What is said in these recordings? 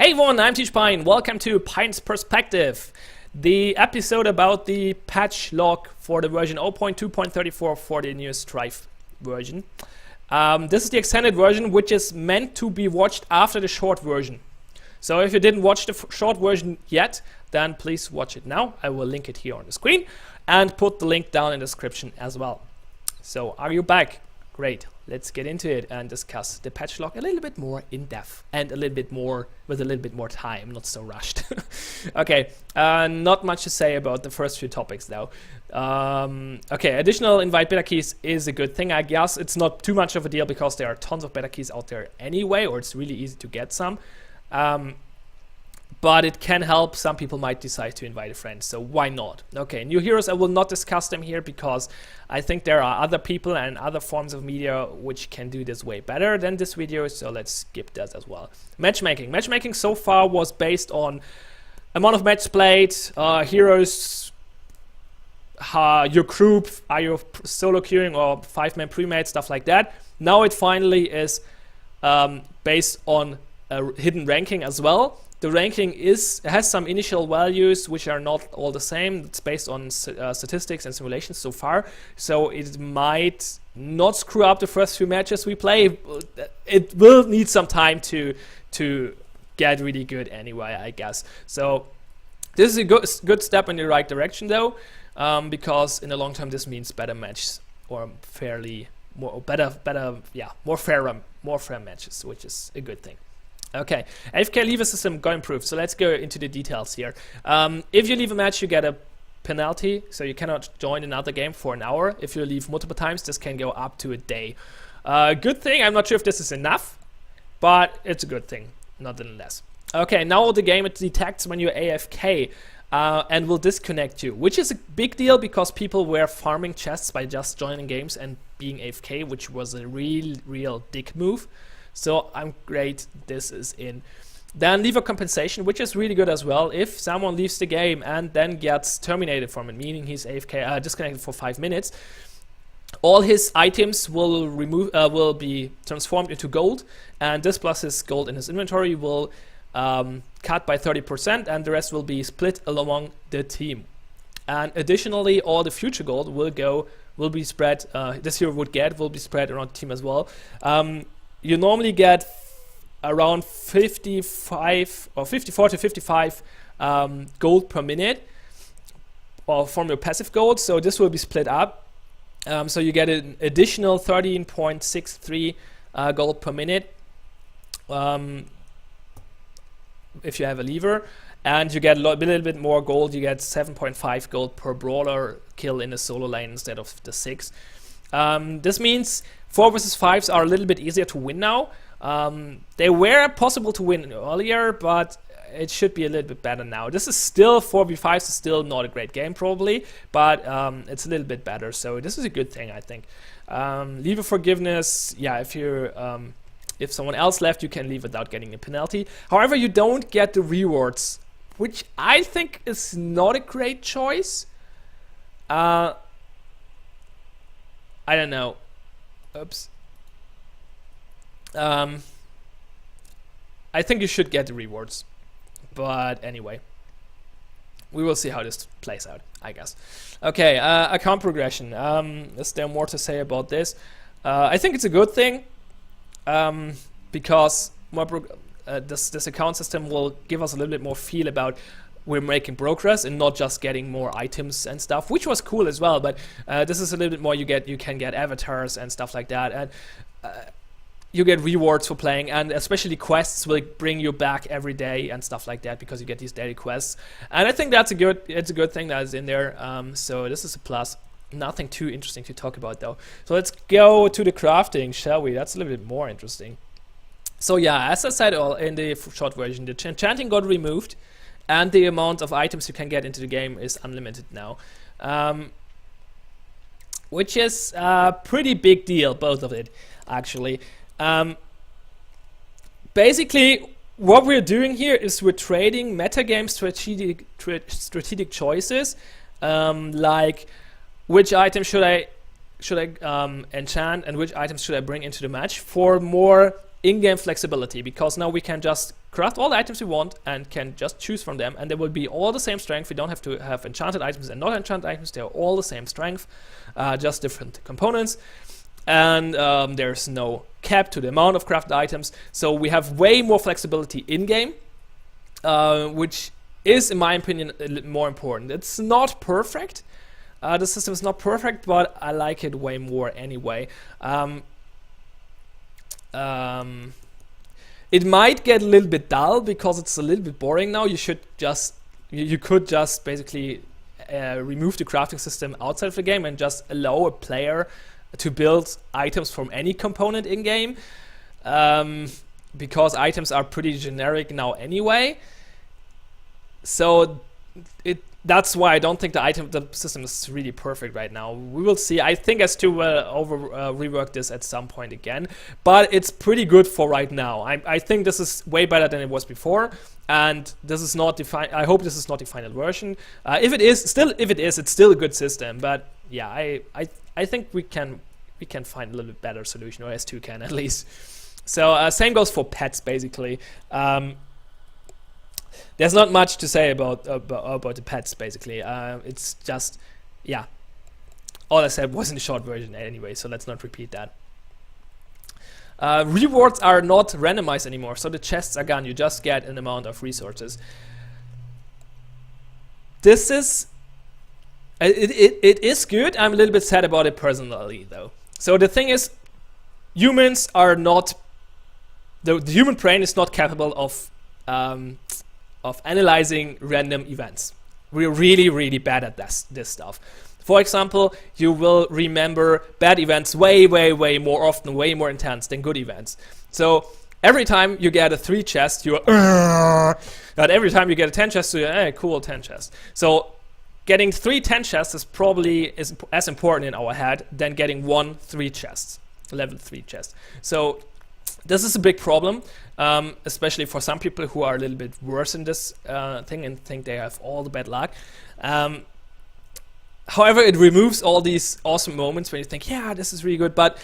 Hey everyone, I'm Pion. Welcome to Pion's Perspective, the episode about the patch log for the version 0.2.34 for the new Strife version. This is the extended version, which is meant to be watched after the short version. So if you didn't watch the short version yet, then please watch it now. I will link it here on the screen and put the link down in the description as well. So are you back? Great. Let's get into it and discuss the patch log a little bit more in depth and a little bit more with a little bit more time, not so rushed. Okay, not much to say about the first few topics though. Okay, additional invite beta keys is a good thing, I guess. It's not too much of a deal because there are tons of beta keys out there anyway, or it's really easy to get some. But it can help. Some people might decide to invite a friend, so why not? Okay, new heroes, I will not discuss them here because I think there are other people and other forms of media which can do this way better than this video, so let's skip that as well. Matchmaking. Matchmaking so far was based on amount of match played, heroes, your group, are you solo queuing or 5-man pre-made, stuff like that. Now it finally is based on a hidden ranking as well. The ranking has some initial values which are not all the same. It's based on statistics and simulations so far, so it might not screw up the first few matches we play. It will need some time to get really good anyway, I guess. So this is a good step in the right direction though, because in the long term this means better matches or more fair matches, which is a good thing. Okay, AFK leaver system got improved, so let's go into the details here. If you leave a match, you get a penalty, so you cannot join another game for an hour. If you leave multiple times, this can go up to a day. Good thing, I'm not sure if this is enough, but it's a good thing, nonetheless. Okay, now the game, it detects when you're AFK and will disconnect you, which is a big deal because people were farming chests by just joining games and being AFK, which was a real dick move. So I'm great this is in. Then leaver compensation, which is really good as well. If someone leaves the game and then gets terminated from it, meaning he's AFK, disconnected for 5 minutes, all his items will be transformed into gold, and this plus his gold in his inventory will cut by 30%, and the rest will be split along the team. And additionally, all the future gold will be spread. This hero will be spread around the team as well. You normally get around 54 to 55 gold per minute from your passive gold, so this will be split up. So you get an additional 13.63 gold per minute if you have a lever, and you get a little bit more gold. You get 7.5 gold per brawler kill in a solo lane instead of the 6. This means 4 vs 5s are a little bit easier to win now. They were possible to win earlier, but it should be a little bit better now. This is still 4v5s, is still not a great game probably, but it's a little bit better. So this is a good thing, I think. Leaver forgiveness, yeah, if someone else left, you can leave without getting a penalty. However, you don't get the rewards, which I think is not a great choice. I don't know. Oops. I think you should get the rewards, but anyway, we will see how this plays out, I guess. Okay, account progression. Is there more to say about this? I think it's a good thing because this account system will give us a little bit more feel about we're making progress and not just getting more items and stuff, which was cool as well. But this is a little bit more. You can get avatars and stuff like that, and you get rewards for playing, and especially quests will bring you back every day and stuff like that because you get these daily quests. And I think it's a good thing that is in there. So this is a plus. Nothing too interesting to talk about though. So let's go to the crafting, shall we? That's a little bit more interesting. So yeah, as I said in the short version, the enchanting got removed, and the amount of items you can get into the game is unlimited now, which is a pretty big deal, both of it, actually. Basically, what we're doing here is we're trading metagame strategic choices, like which item should I enchant and which items should I bring into the match for more in-game flexibility, because now we can just craft all the items we want and can just choose from them, and they will be all the same strength. We don't have to have enchanted items and not enchanted items. They're all the same strength, just different components. And there's no cap to the amount of crafted items, so we have way more flexibility in-game, which is, in my opinion, a little more important. It's not perfect. The system is not perfect, but I like it way more anyway. It might get a little bit dull because it's a little bit boring now. You could just basically remove the crafting system outside of the game and just allow a player to build items from any component in game, because items are pretty generic now anyway. So that's why I don't think the system is really perfect right now. We will see. I think S2 will rework this at some point again, but it's pretty good for right now. I think this is way better than it was before, and this is not defined. I hope this is not the final version. If it is, it's still a good system. But yeah, I think we can find a little bit better solution, or S2 can at least. So same goes for pets basically. There's not much to say about the pets, basically. It's just, yeah. All I said was in the short version anyway, so let's not repeat that. Rewards are not randomized anymore, so the chests are gone. You just get an amount of resources. This is... It is good. I'm a little bit sad about it personally, though. So the thing is, humans are not... The human brain is not capable of analyzing random events. We're really, really bad at this stuff. For example, you will remember bad events way, way, way more often, way more intense than good events. So every time you get a 3 chest, you're but every time you get a 10 chest, you're cool, 10 chest. So getting 3 10 chests is probably as important in our head than getting 1 3 chests, level 3 chest. So this is a big problem, especially for some people who are a little bit worse in this thing and think they have all the bad luck. However, it removes all these awesome moments when you think, yeah, this is really good, but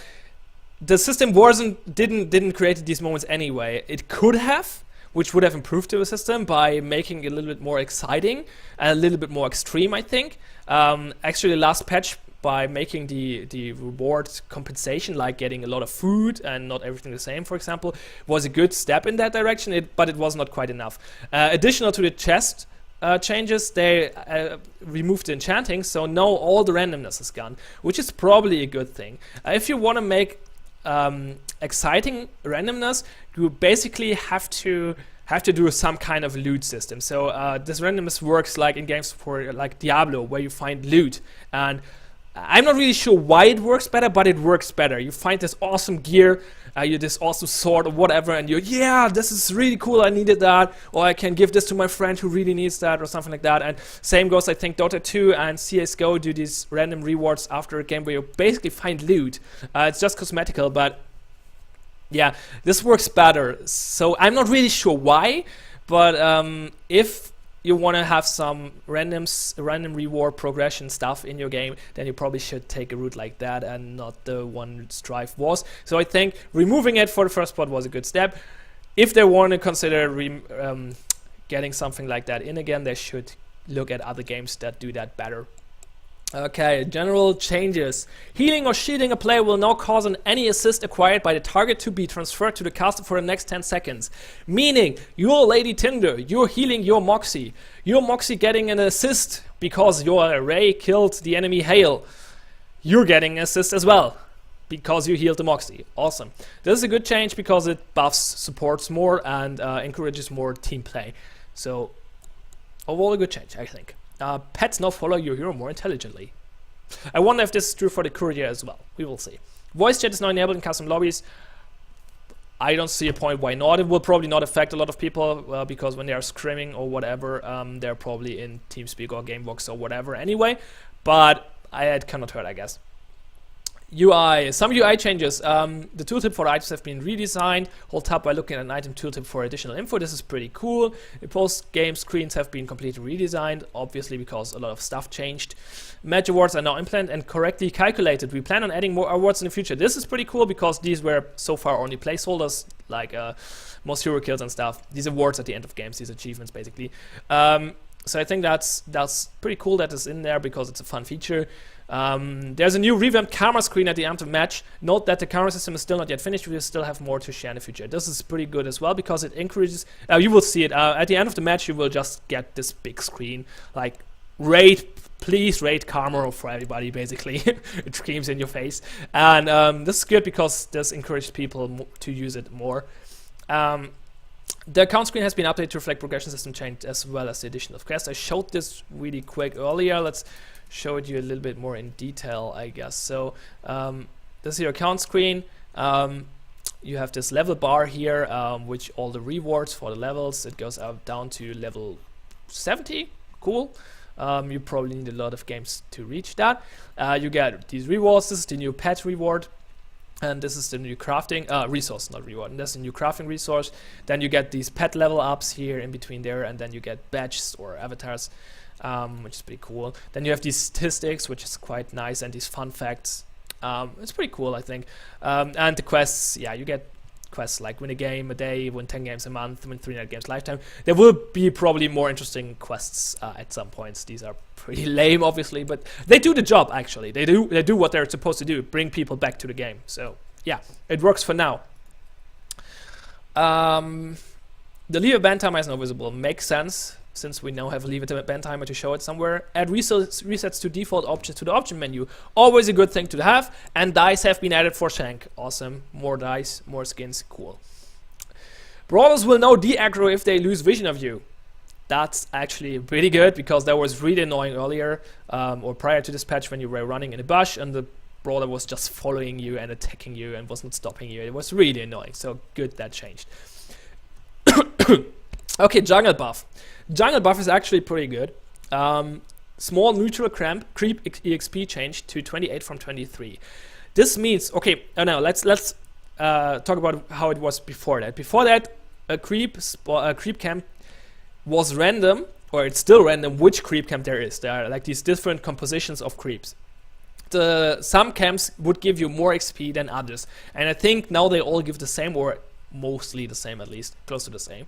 the system didn't create these moments anyway. It could have, which would have improved the system by making it a little bit more exciting and a little bit more extreme, I think. Actually, last patch, by making the reward compensation, like getting a lot of food and not everything the same, for example, was a good step in that direction, but it was not quite enough. Additional to the chest changes, they removed the enchanting, so now all the randomness is gone, which is probably a good thing. If you want to make exciting randomness, you basically have to do some kind of loot system. So this randomness works like in games for like Diablo, where you find loot, and I'm not really sure why it works better, but it works better. You find this awesome gear, this awesome sword or whatever, and you're, yeah, this is really cool, I needed that, or I can give this to my friend who really needs that, or something like that. And same goes, I think, Dota 2 and CSGO do these random rewards after a game where you basically find loot. It's just cosmetical, but yeah, this works better. So I'm not really sure why, but if you want to have some random reward progression stuff in your game, then you probably should take a route like that and not the one Strife was. So I think removing it for the first part was a good step. If they want to consider getting something like that in again, they should look at other games that do that better. Okay, general changes. Healing or shielding a player will now cause any assist acquired by the target to be transferred to the caster for the next 10 seconds. Meaning, your Lady Tinder, you're healing your Moxie. Your Moxie getting an assist because your array killed the enemy Hail. You're getting an assist as well because you healed the Moxie. Awesome. This is a good change because it buffs supports more and encourages more team play. So, overall a good change, I think. Pets now follow your hero more intelligently. I wonder if this is true for the courier as well. We will see. Voice chat is now enabled in custom lobbies. I don't see a point why not. It will probably not affect a lot of people because when they are screaming or whatever, they're probably in TeamSpeak or Gamebox or whatever anyway. But I cannot hurt, I guess. UI, some UI changes. The tooltip for items have been redesigned. Hold tab by looking at an item tooltip for additional info. This is pretty cool. The post-game screens have been completely redesigned, obviously because a lot of stuff changed. Match awards are now implemented and correctly calculated. We plan on adding more awards in the future. This is pretty cool because these were so far only placeholders like most hero kills and stuff. These awards at the end of games, these achievements basically. So I think that's pretty cool that it's in there because it's a fun feature. There's a new revamped camera screen at the end of the match. Note that the camera system is still not yet finished. We will still have more to share in the future. This is pretty good as well because it encourages. You will see it at the end of the match. You will just get this big screen, like please rate camera for everybody. Basically, it screams in your face, and this is good because this encourages people to use it more. The account screen has been updated to reflect progression system change as well as the addition of quests. I showed this really quick earlier. Let's show it you a little bit more in detail, I guess. So this is your account screen. You have this level bar here, which all the rewards for the levels. It goes up down to level 70. Cool. You probably need a lot of games to reach that. You get these rewards. This is the new pet reward. And this is the new crafting resource, not reward. And that's the new crafting resource. Then you get these pet level ups here in between there, and then you get badges or avatars, which is pretty cool. Then you have these statistics, which is quite nice, and these fun facts. It's pretty cool, I think. And the quests, yeah, you get quests like win a game a day, win 10 games a month, win 300 games lifetime. There will be probably more interesting quests at some points. These are pretty lame, obviously, but they do the job. Actually, they do what they're supposed to do: bring people back to the game. So yeah, it works for now. The leave a ban timer is now visible. Makes sense since we now have a leave a ban timer to show it somewhere. Add resets to default options to the option menu. Always a good thing to have. And dice have been added for Shank. Awesome. More dice, more skins. Cool. Brawlers will now de-aggro if they lose vision of you. That's actually pretty good because that was really annoying earlier or prior to this patch when you were running in a bush and the brawler was just following you and attacking you and was not stopping you. It was really annoying. So good that changed. Okay, jungle buff. Jungle buff is actually pretty good. Small neutral creep EXP change to 28 from 23. This means, okay, now let's talk about how it was before that. Before that, a creep camp was random, or it's still random which creep camp there is. There are like these different compositions of creeps. Some camps would give you more XP than others, and I think now they all give the same, or mostly the same, at least close to the same,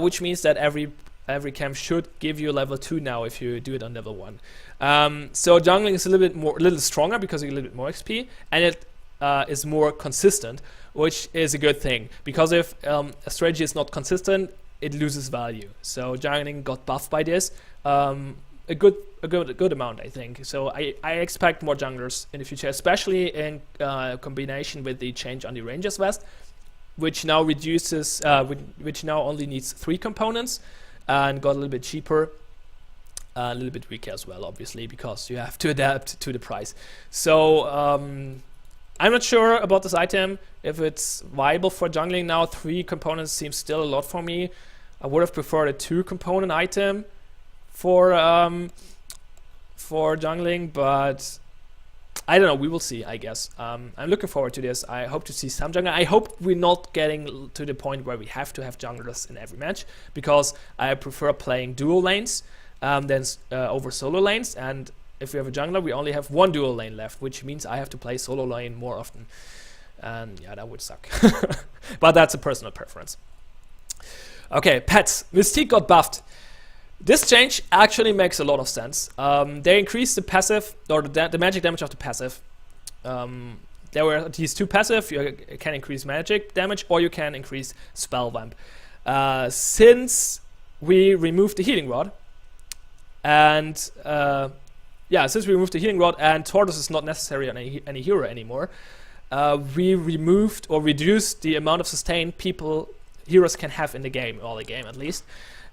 which means that every camp should give you level 2 now if you do it on level 1. So jungling is a little stronger because you get a little bit more XP, and it is more consistent, which is a good thing because if a strategy is not consistent, it loses value. So jungling got buffed by this a good amount, I think. So I expect more junglers in the future, especially in combination with the change on the Ranger's Vest, which now reduces, which now only needs 3 components and got a little bit cheaper, a little bit weaker as well, obviously, because you have to adapt to the price. So I'm not sure about this item, if it's viable for jungling now. 3 components seems still a lot for me. I would have preferred a 2-component item for jungling, but I don't know, we will see, I guess. I'm looking forward to this. I hope to see some jungler. I hope we're not getting to the point where we have to have junglers in every match, because I prefer playing dual lanes than over solo lanes, and if we have a jungler, we only have 1 dual lane left, which means I have to play solo lane more often. And yeah, that would suck. But that's a personal preference. Okay, pets. Mystique got buffed. This change actually makes a lot of sense. They increased the passive, or the magic damage of the passive. There were these 2 passive. You can increase magic damage, or you can increase spell vamp. Since we removed the healing rod, and since we removed the healing rod, and Tortoise is not necessary on any hero anymore, we removed or reduced the amount of sustain heroes can have in the game, early game at least,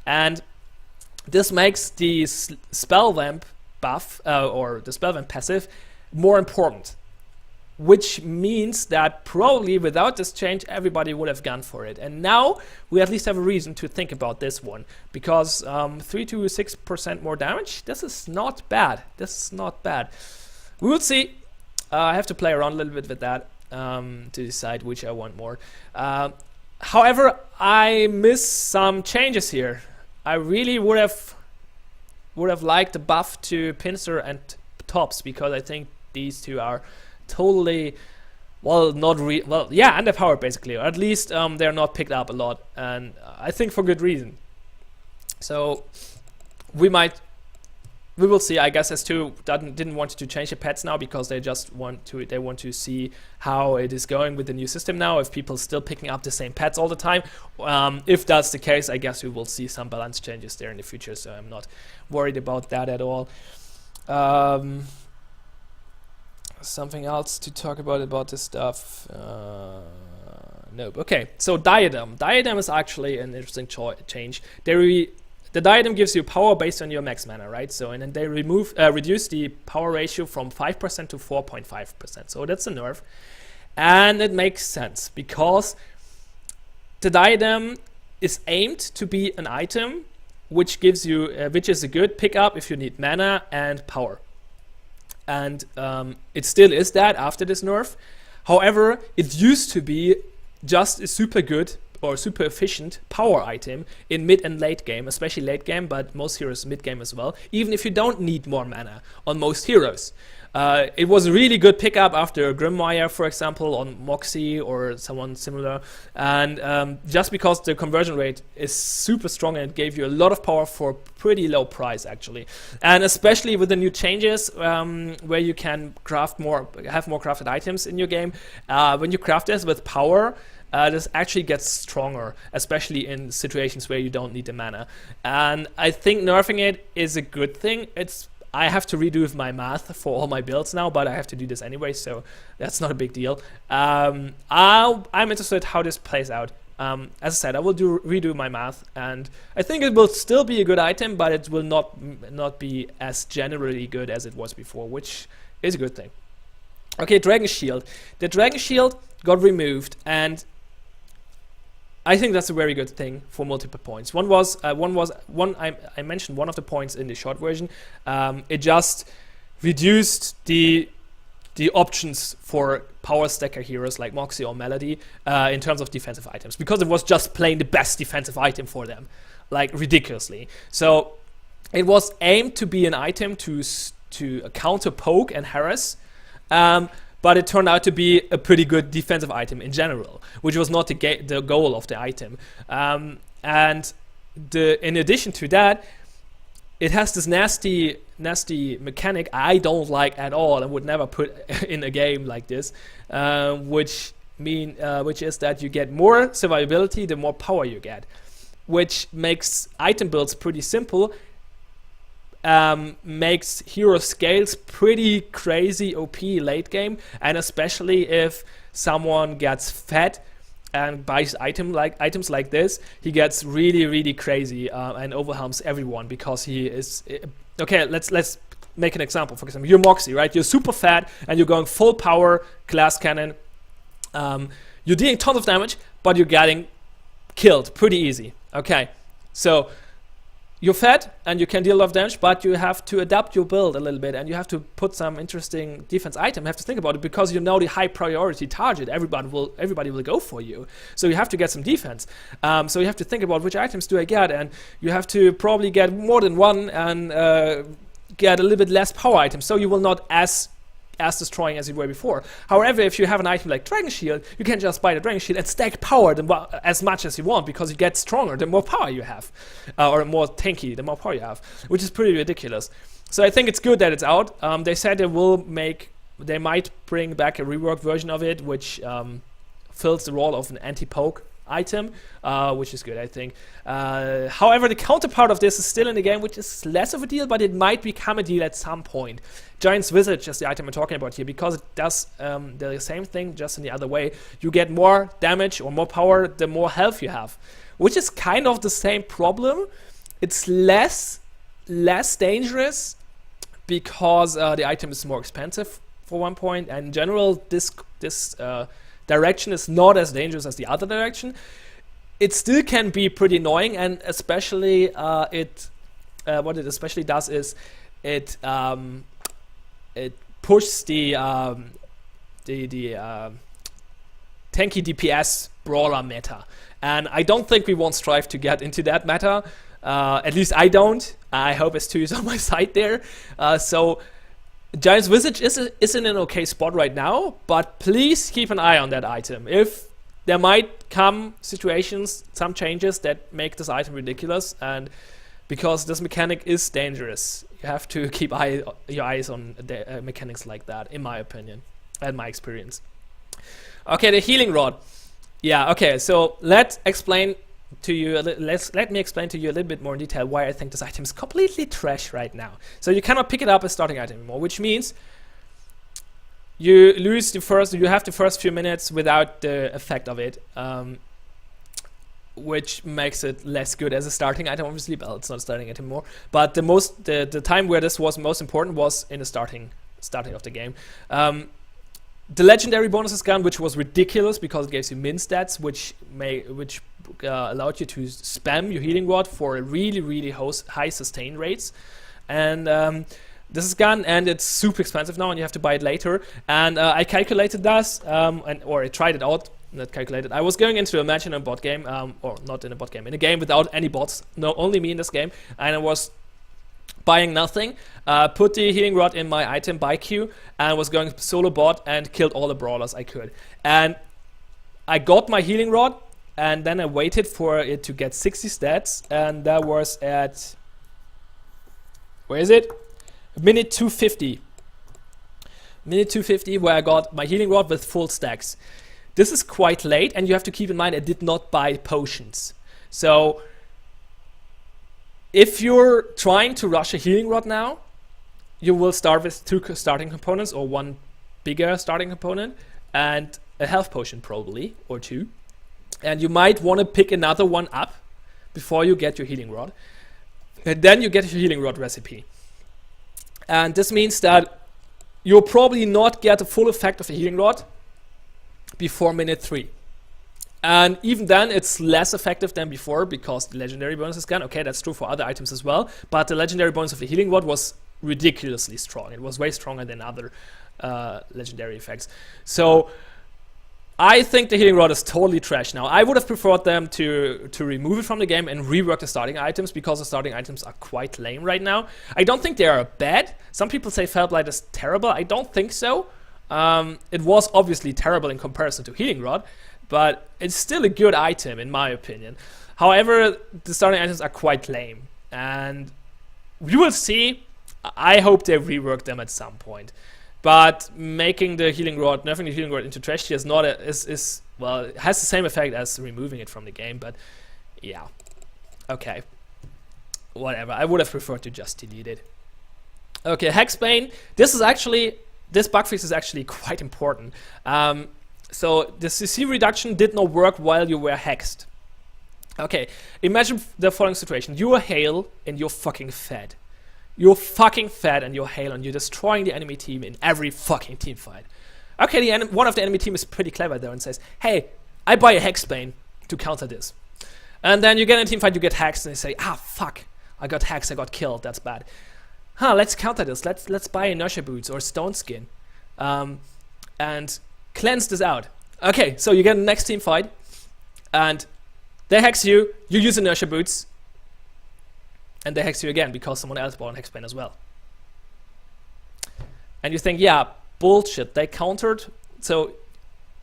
and this makes the spell vamp buff or the spell vamp passive more important, which means that probably without this change everybody would have gone for it. And now we at least have a reason to think about this one, because 3 to 6% more damage, this is not bad. We will see. I have to play around a little bit with that to decide which I want more. However, I miss some changes here. I really would have liked the buff to Pincer and Tops, because I think these 2 are totally well, well, yeah, underpowered basically, or at least they're not picked up a lot, and I think for good reason. So we will see. I guess S2 didn't want to change the pets now because they just want to see how it is going with the new system now. If people still picking up the same pets all the time, if that's the case, I guess we will see some balance changes there in the future. So I'm not worried about that at all. Something else to talk about this stuff? Nope. Okay, so Diadem. Diadem is actually an interesting change. The Diadem gives you power based on your max mana, right? So, and then they reduce the power ratio from 5% to 4.5%. So that's a nerf. And it makes sense because the Diadem is aimed to be an item which gives you, which is a good pickup if you need mana and power. And it still is that after this nerf. However, it used to be just a super good or super efficient power item in mid and late game, especially late game, but most heroes mid game as well, even if you don't need more mana on most heroes. It was a really good pickup after Grimoire, for example, on Moxie or someone similar, and just because the conversion rate is super strong and it gave you a lot of power for a pretty low price actually, and especially with the new changes where you can have more crafted items in your game. When you craft this with power, this actually gets stronger, especially in situations where you don't need the mana, and I think nerfing it is a good thing. I have to redo my math for all my builds now, but I have to do this anyway, so that's not a big deal. I'm interested how this plays out. As I said, I will redo my math, and I think it will still be a good item, but it will not be as generally good as it was before, which is a good thing. Okay, Dragon Shield. The Dragon Shield got removed, and I think that's a very good thing for multiple points. I mentioned one of the points in the short version. It just reduced the options for power stacker heroes like Moxie or Melody in terms of defensive items, because it was just plain the best defensive item for them, like ridiculously. So it was aimed to be an item to counter poke and harass. But it turned out to be a pretty good defensive item in general, which was not the goal of the item. And in addition to that, it has this nasty mechanic I don't like at all and would never put in a game like this, which is that you get more survivability the more power you get, which makes item builds pretty simple. Makes hero scales pretty crazy OP late game, and especially if someone gets fed and buys items like this, he gets really crazy and overwhelms everyone because he is okay. Let's make an example. For example, you're Moxie, right? You're super fat and you're going full power glass cannon. You're dealing tons of damage, but you're getting killed pretty easy. Okay, so you're fat and you can deal a lot of damage, but you have to adapt your build a little bit and you have to put some interesting defense item. You have to think about it because you know the high priority target. Everybody will go for you. So you have to get some defense. So you have to think about which items do I get, and you have to probably get more than one and get a little bit less power items. So you will not as destroying as you were before. However, if you have an item like Dragon Shield, you can just buy the Dragon Shield and stack power as much as you want, because you get stronger the more power you have, or more tanky the more power you have, which is pretty ridiculous. So I think it's good that it's out. They said they might bring back a reworked version of it, which fills the role of an anti-poke item, which is good, I think. However, the counterpart of this is still in the game, which is less of a deal, but it might become a deal at some point. Giant's Visage is the item I'm talking about here, because it does the same thing, just in the other way. You get more damage or more power the more health you have, which is kind of the same problem. It's less dangerous because the item is more expensive for 1 point, and in general this direction is not as dangerous as the other direction. It still can be pretty annoying, and especially what it especially does is it pushes the tanky DPS brawler meta, and I don't think we want Strife to get into that meta. At least I don't. I hope S2 is on my side there. So Giant's Visage is in an okay spot right now, but please keep an eye on that item. If there might come situations, some changes that make this item ridiculous, and because this mechanic is dangerous, you have to keep your eyes on mechanics like that, in my opinion and my experience. Okay, the healing rod. Yeah, okay, so let me explain to you a little bit more in detail why I think this item is completely trash right now. So you cannot pick it up as starting item anymore, which means you have the first few minutes without the effect of it, which makes it less good as a starting item. Obviously, well, it's not a starting item anymore. But the time where this was most important was in the starting of the game. The legendary bonuses gun, which was ridiculous because it gives you min stats, which allowed you to spam your healing rod for a really high sustain rates. And this is gun, and it's super expensive now, and you have to buy it later. And I calculated this, or I tried it out. Not calculated. I was going into a match in a bot game, or not in a bot game, in a game without any bots. No, only me in this game, and I was buying nothing, put the healing rod in my item buy queue, and was going solo bot and killed all the brawlers I could. And I got my healing rod, and then I waited for it to get 60 stats, and that was at, where is it? Minute 250. Minute 250, where I got my healing rod with full stacks. This is quite late, and you have to keep in mind I did not buy potions. So if you're trying to rush a healing rod now, you will start with 2 starting components, or 1 bigger starting component, and a health potion probably, or 2. And you might want to pick another one up before you get your healing rod. And then you get your healing rod recipe. And this means that you'll probably not get the full effect of the healing rod before minute 3. And even then, it's less effective than before because the legendary bonus is gone. Okay, that's true for other items as well. But the legendary bonus of the healing rod was ridiculously strong. It was way stronger than other legendary effects. So I think the healing rod is totally trash now. I would have preferred them to remove it from the game and rework the starting items, because the starting items are quite lame right now. I don't think they are bad. Some people say Felblight is terrible. I don't think so. It was obviously terrible in comparison to healing rod, but it's still a good item in my opinion. However, the starting items are quite lame, and we will see. I hope they rework them at some point. But making the healing rod, nerfing the healing rod into trash tier is not well, it has the same effect as removing it from the game, but yeah. Okay. Whatever. I would have preferred to just delete it. Okay, Hexbane. This bug fix is actually quite important. So the CC reduction did not work while you were hexed. Okay, imagine the following situation. You are Hale and you're fucking fed. You're fucking fed and you're Hale and you're destroying the enemy team in every fucking team fight. Okay, one of the enemy team is pretty clever there and says, hey, I buy a Hexbane to counter this. And then you get in a team fight, you get hexed, and they say, ah, fuck, I got hexed, I got killed, that's bad. Let's counter this. Let's buy inertia boots or stone skin, and cleanse this out. Okay, so you get the next team fight, and they hex you. You use inertia boots, and they hex you again because someone else bought an hexbane as well. And you think, yeah, bullshit. They countered. So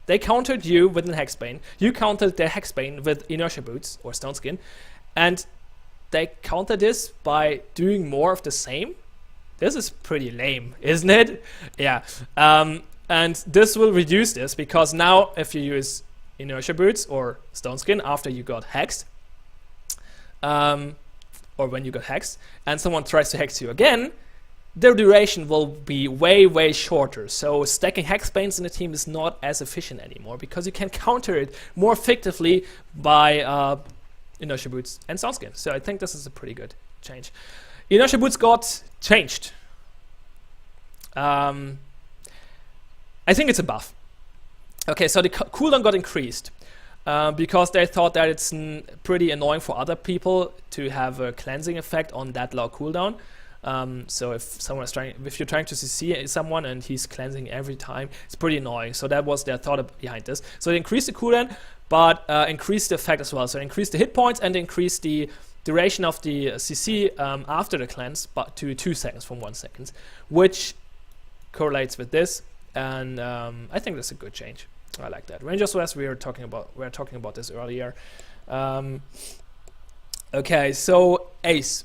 they countered you with an hexbane. You countered their hexbane with inertia boots or stone skin, and they counter this by doing more of the same. This is pretty lame, isn't it? Yeah. And this will reduce this, because now if you use inertia boots or stone skin after you got hexed, or when you got hexed, and someone tries to hex you again, their duration will be way shorter. So stacking hexbanes in a team is not as efficient anymore, because you can counter it more effectively by inertia boots and stone skin. So I think this is a pretty good change. Inertia boots got changed. I think it's a buff. Okay, so the cooldown got increased because they thought that it's pretty annoying for other people to have a cleansing effect on that low cooldown. So if you're trying to CC someone and he's cleansing every time, it's pretty annoying. So that was their thought behind this. So they increased the cooldown, but increased the effect as well. So increased the hit points and increased the duration of the CC after the cleanse, but to 2 seconds from 1 second, which correlates with this, and I think that's a good change. I like that. Range SOS, we were talking about this earlier. Okay, so Ace.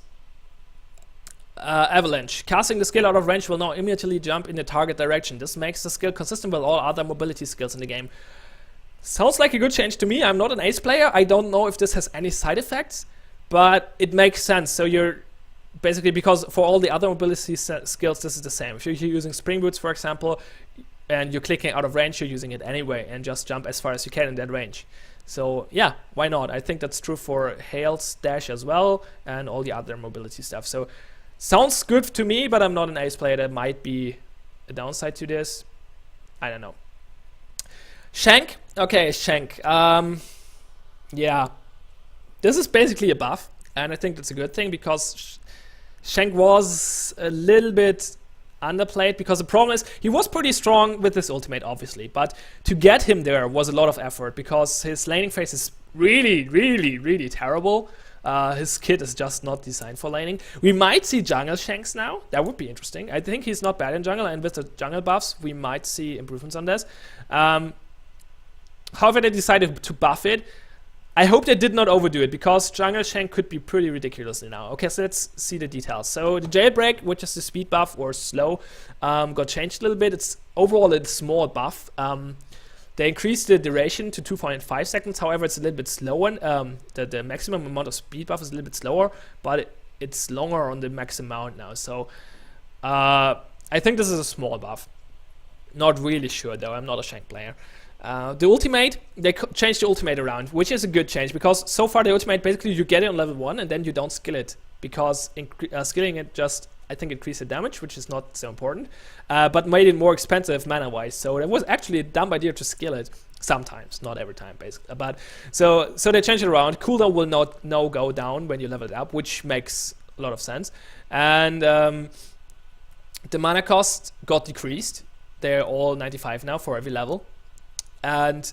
Avalanche. Casting the skill out of range will now immediately jump in the target direction. This makes the skill consistent with all other mobility skills in the game. Sounds like a good change to me. I'm not an Ace player. I don't know if this has any side effects, but it makes sense. So you're basically, because for all the other mobility skills, this is the same. If you're using Spring Boots, for example, and you're clicking out of range, you're using it anyway, and just jump as far as you can in that range. So yeah, why not? I think that's true for Hale's dash as well, and all the other mobility stuff. So sounds good to me, but I'm not an Ace player. That might be a downside to this. I don't know. Shank. Okay, Shank. Yeah. This is basically a buff, and I think that's a good thing, because Shank was a little bit underplayed, because the problem is he was pretty strong with his ultimate, obviously, but to get him there was a lot of effort, because his laning phase is really terrible. His kit is just not designed for laning. We might see jungle Shanks now. That would be interesting. I think he's not bad in jungle, and with the jungle buffs, we might see improvements on this. However, they decided to buff it. I hope they did not overdo it, because jungle Shank could be pretty ridiculously now. Okay, so let's see the details. So the jailbreak, which is the speed buff or slow, got changed a little bit. It's overall a small buff. They increased the duration to 2.5 seconds. However, it's a little bit slower. The maximum amount of speed buff is a little bit slower, but it's longer on the max amount now. So I think this is a small buff. Not really sure though. I'm not a Shank player. The ultimate, they changed the ultimate around, which is a good change, because so far the ultimate, basically you get it on level 1 and then you don't skill it, because skilling it just, I think, increased the damage, which is not so important, but made it more expensive mana-wise. So it was actually a dumb idea to skill it sometimes, not every time, basically. But so they changed it around. Cooldown will not go down when you level it up, which makes a lot of sense. And the mana cost got decreased. They're all 95 now for every level. And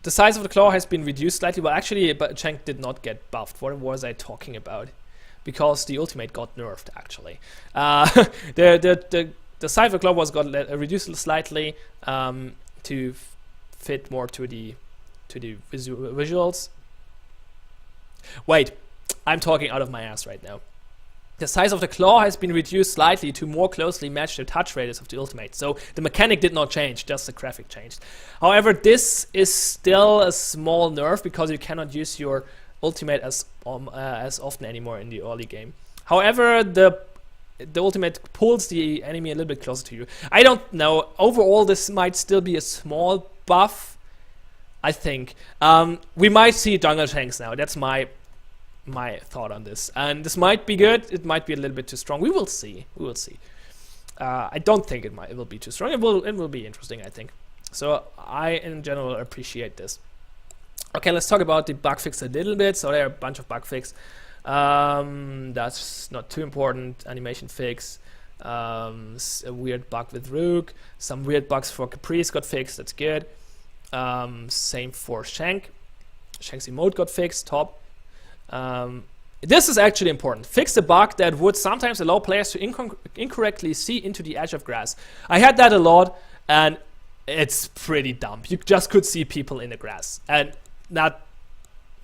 the size of the claw has been reduced slightly. Well, actually, but Shank did not get buffed. What was I talking about? Because the ultimate got nerfed, actually. The size of the claw got reduced slightly to fit more to the visuals. Wait, I'm talking out of my ass right now. The size of the claw has been reduced slightly to more closely match the touch radius of the ultimate. So the mechanic did not change, just the graphic changed. However, this is still a small nerf, because you cannot use your ultimate as often anymore in the early game. However, the ultimate pulls the enemy a little bit closer to you. I don't know. Overall, this might still be a small buff, I think. We might see jungle Shanks now. That's my thought on this, and this might be good. It might be a little bit too strong. We will see. I don't think it will be too strong. It will be interesting, I think. So I in general appreciate this. Okay, let's talk about the bug fix a little bit. So there are a bunch of bug fix. That's not too important. Animation fix, a weird bug with Rook, some weird bugs for Caprice got fixed. That's good. Same for Shank. Shank's emote got fixed. Top. This is actually important. Fix the bug that would sometimes allow players to incorrectly see into the edge of grass. I had that a lot, and it's pretty dumb. You just could see people in the grass, and that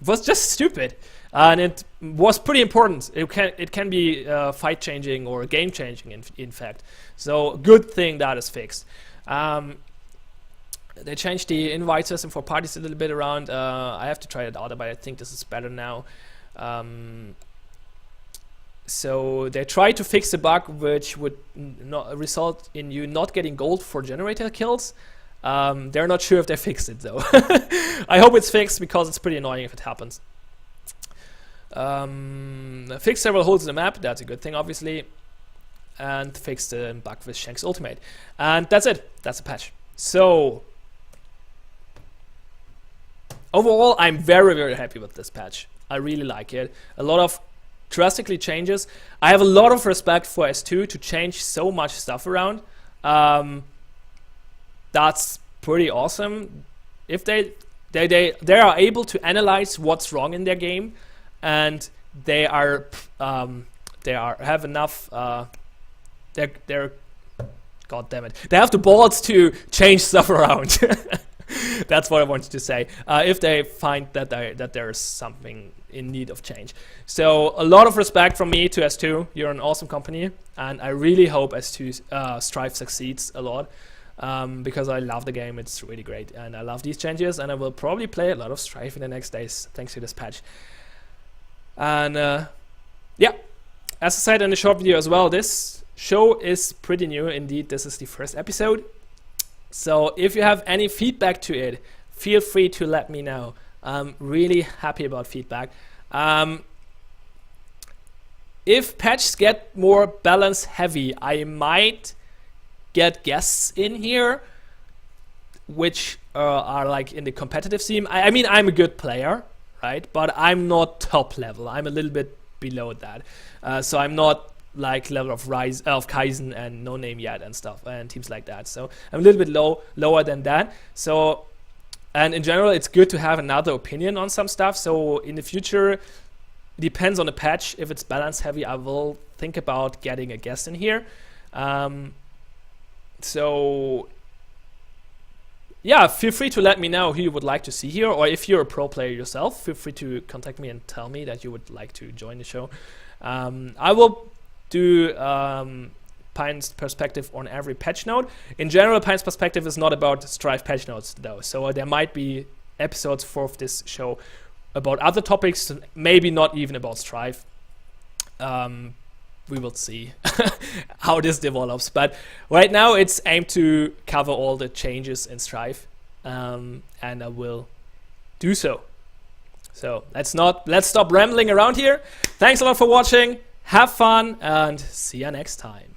was just stupid. And it was pretty important. It can be fight changing or game changing in fact. So good thing that is fixed. They changed the invite system for parties a little bit around. I have to try it out, but I think this is better now. So they tried to fix the bug which would not result in you not getting gold for generator kills. They're not sure if they fixed it though. I hope it's fixed, because it's pretty annoying if it happens. Fix several holes in the map. That's a good thing, obviously. And fix the bug with Shank's ultimate. And that's it. That's the patch. So overall, I'm very happy with this patch. I really like it. A lot of drastically changes. I have a lot of respect for S2 to change so much stuff around. That's pretty awesome. If they are able to analyze what's wrong in their game, and they have enough. They're God damn it. They have the balls to change stuff around. That's what I wanted to say. If they find that there's something in need of change. So a lot of respect from me to S2. You're an awesome company, and I really hope S2 Strife succeeds a lot, because I love the game. It's really great, and I love these changes, and I will probably play a lot of Strife in the next days thanks to this patch. And yeah, as I said in the short video as well, this show is pretty new indeed. This is the first episode. So if you have any feedback to it, feel free to let me know. I'm really happy about feedback. If patches get more balance heavy, I might get guests in here, which are like in the competitive scene. I mean, I'm a good player, right? But I'm not top level. I'm a little bit below that. So I'm not like level of Kaizen and No Name yet and stuff and teams like that. So I'm a little bit lower than that. So, and in general, it's good to have another opinion on some stuff. So in the future, it depends on the patch. If it's balance heavy, I will think about getting a guest in here. So yeah, feel free to let me know who you would like to see here, or if you're a pro player yourself, feel free to contact me and tell me that you would like to join the show. I will do Pion's perspective on every patch note. In general, Pion's perspective is not about Strife patch notes though, so there might be episodes for this show about other topics, maybe not even about Strife. We will see how this develops, but right now it's aimed to cover all the changes in Strife, and I will do so. So let's stop rambling around here. Thanks a lot for watching. Have fun and see ya next time.